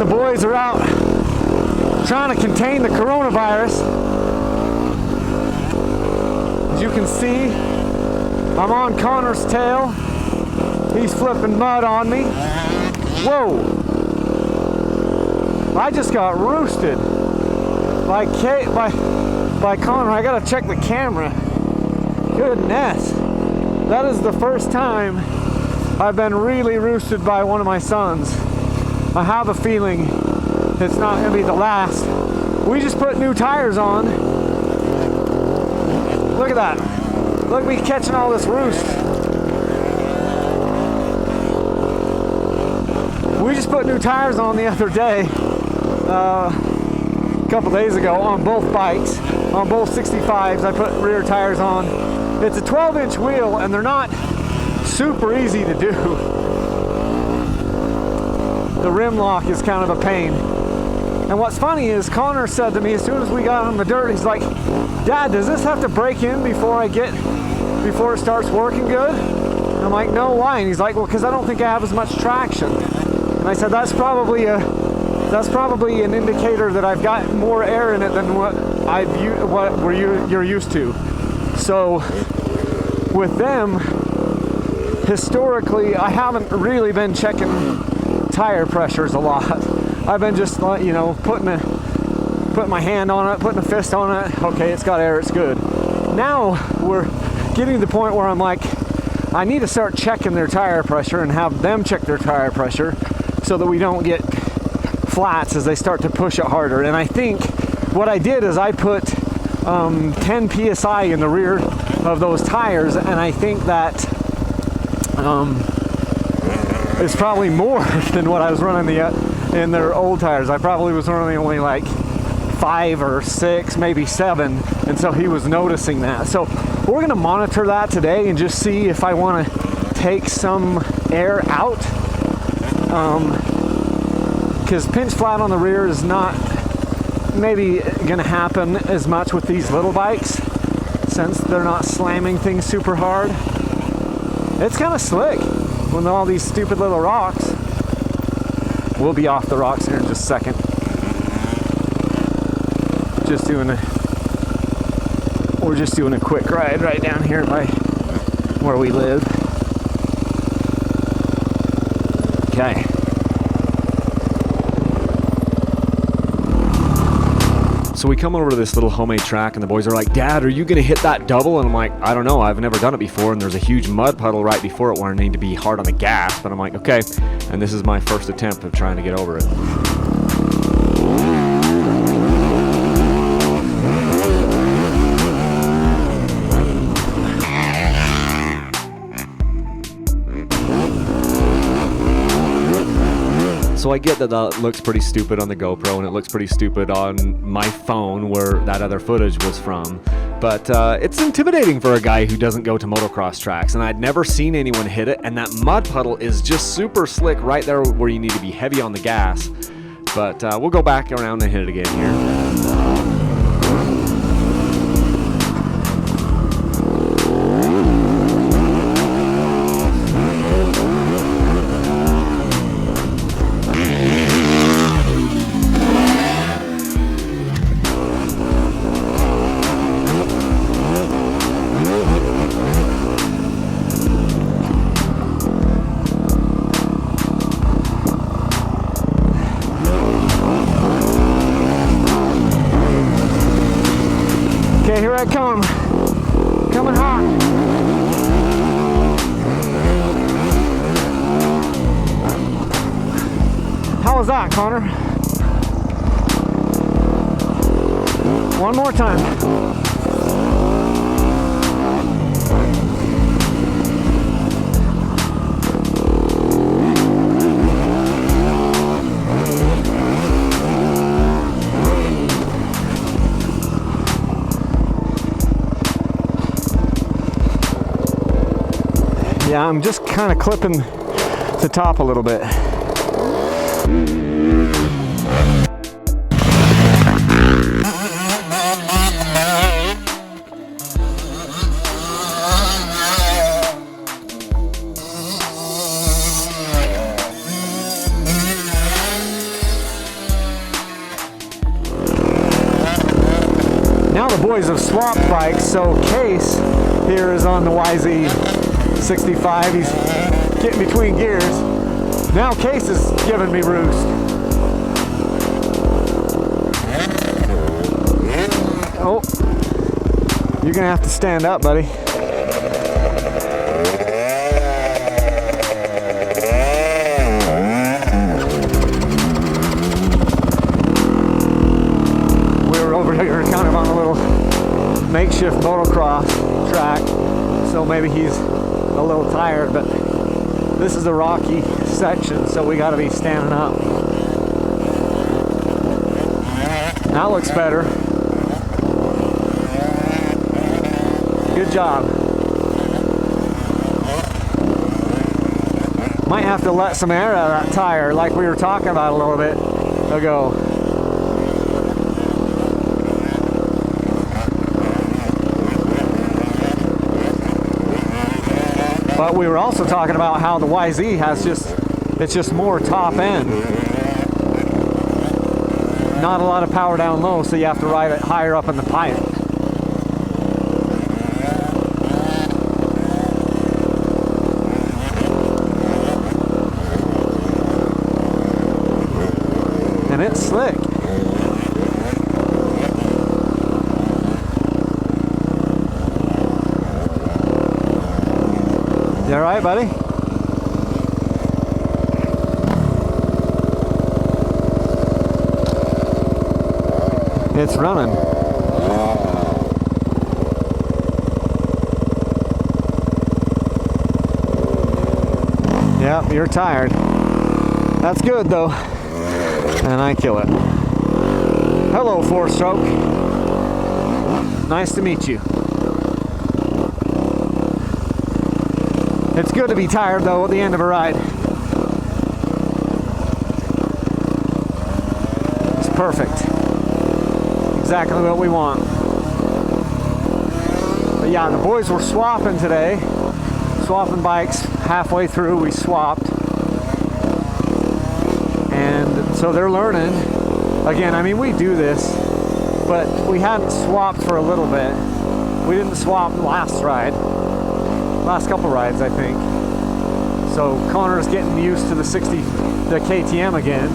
the boys are out trying to contain the coronavirus. As you can see, I'm on Konnor's tail. He's flipping mud on me. Whoa! I just got roosted by Konnor. I gotta check the camera. Goodness. That is the first time I've been really roosted by one of my sons. I have a feeling it's not gonna be the last. We just put new tires on. Look at that. Look at me catching all this roost. We just put new tires on the other day, a couple days ago, on both bikes, on both 65s. I put rear tires on. It's a 12-inch wheel, and they're not super easy to do. The rim lock is kind of a pain. And what's funny is Konnor said to me as soon as we got on the dirt, he's like, "Dad, does this have to break in before it starts working good?" And I'm like, "No, why?" And he's like, "Well, because I don't think I have as much traction." And I said, that's probably an indicator that I've got more air in it than what you're used to. So with them, historically, I haven't really been checking tire pressures a lot. I've been just, you know, putting my hand on it, putting a fist on it. Okay, it's got air, it's good. Now we're getting to the point where I'm like, I need to start checking their tire pressure and have them check their tire pressure so that we don't get flats as they start to push it harder. And I think what I did is I put 10 psi in the rear of those tires, and I think that it's probably more than what I was running in their old tires. I probably was running only like 5 or 6, maybe 7, and so he was noticing that. So we're gonna monitor that today and just see if I want to take some air out, because pinch flat on the rear is not maybe gonna happen as much with these little bikes since they're not slamming things super hard. It's kind of slick with all these stupid little rocks. We'll be off the rocks here in just a second. We're just doing a quick ride right down here by where we live. Okay. So we come over to this little homemade track, and the boys are like, "Dad, are you going to hit that double?" And I'm like, "I don't know. I've never done it before." And there's a huge mud puddle right before it where I need to be hard on the gas. But I'm like, okay. And this is my first attempt of trying to get over it. So I get that looks pretty stupid on the GoPro, and it looks pretty stupid on my phone where that other footage was from. But it's intimidating for a guy who doesn't go to motocross tracks, and I'd never seen anyone hit it, and that mud puddle is just super slick right there where you need to be heavy on the gas. But we'll go back around and hit it again here. Here I come, coming hot. How was that, Konnor? One more time. Yeah, I'm just kind of clipping the top a little bit. boys have swapped bikes, so Case here is on the YZ250. He's getting between gears. Now Case is giving me roost. Oh, you're gonna have to stand up, buddy. We're kind of on a little makeshift motocross track, so maybe he's a little tired, but this is a rocky section, so we got to be standing up. That looks better. Good job. Might have to let some air out of that tire like we were talking about a little bit ago. But we were also talking about how the YZ has it's just more top end. Not a lot of power down low, so you have to ride it higher up in the pipe. And it's slick. You all right, buddy? It's running. Yep, you're tired. That's good though. And I kill it. Hello, 4-stroke. Nice to meet you. It's good to be tired though at the end of a ride. It's perfect. Exactly what we want. But yeah, the boys were swapping today. Swapping bikes. Halfway through we swapped. And so they're learning. Again, I mean, we do this, but we hadn't swapped for a little bit. We didn't swap last ride. Last couple rides, I think. So Konnor's getting used to the KTM again,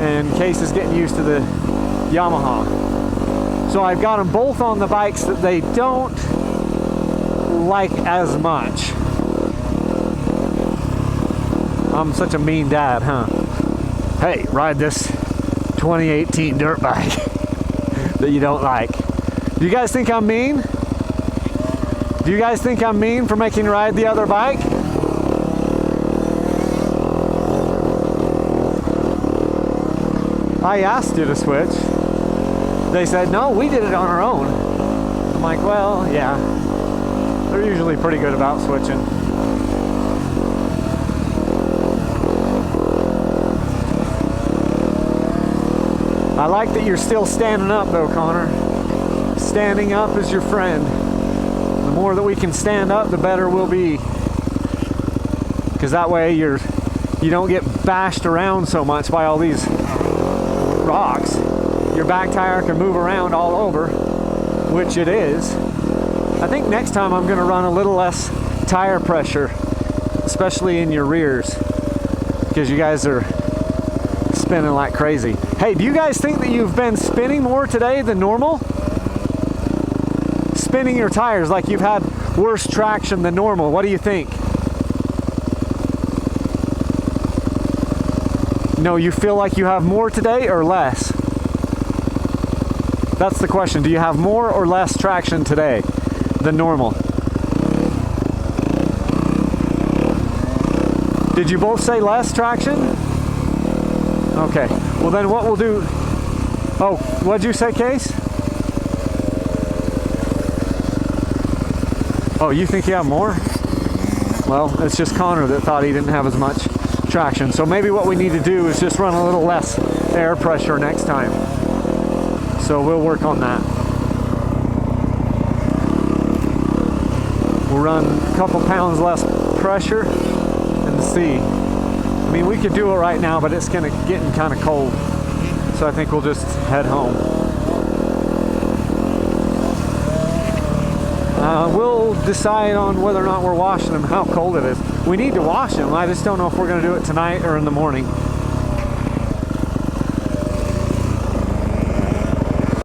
and Case is getting used to the Yamaha. So I've got them both on the bikes that they don't like as much. I'm such a mean dad, huh? Hey, ride this 2018 dirt bike that you don't like. Do you guys think I'm mean? Do you guys think I'm mean for making you ride the other bike? I asked you to switch. They said, no, we did it on our own. I'm like, well, yeah. They're usually pretty good about switching. I like that you're still standing up though, Konnor. Standing up is your friend. The more that we can stand up, the better we'll be. Because that way you don't get bashed around so much by all these rocks. Your back tire can move around all over, which it is. I think next time I'm going to run a little less tire pressure, especially in your rears, because you guys are spinning like crazy. Hey, do you guys think that you've been spinning more today than normal? Spinning your tires like you've had worse traction than normal. What do you think? No, you feel like you have more today or less? That's the question. Do you have more or less traction today than normal? Did you both say less traction? Okay. Well, then what we'll do... Oh, what'd you say, Case? Oh, you think you have more? Well, it's just Konnor that thought he didn't have as much traction. So maybe what we need to do is just run a little less air pressure next time. So we'll work on that. We'll run a couple pounds less pressure and see. I mean, we could do it right now, but it's getting kind of cold. So I think we'll just head home. We'll decide on whether or not we're washing them, how cold it is. We need to wash them. I just don't know if we're going to do it tonight or in the morning.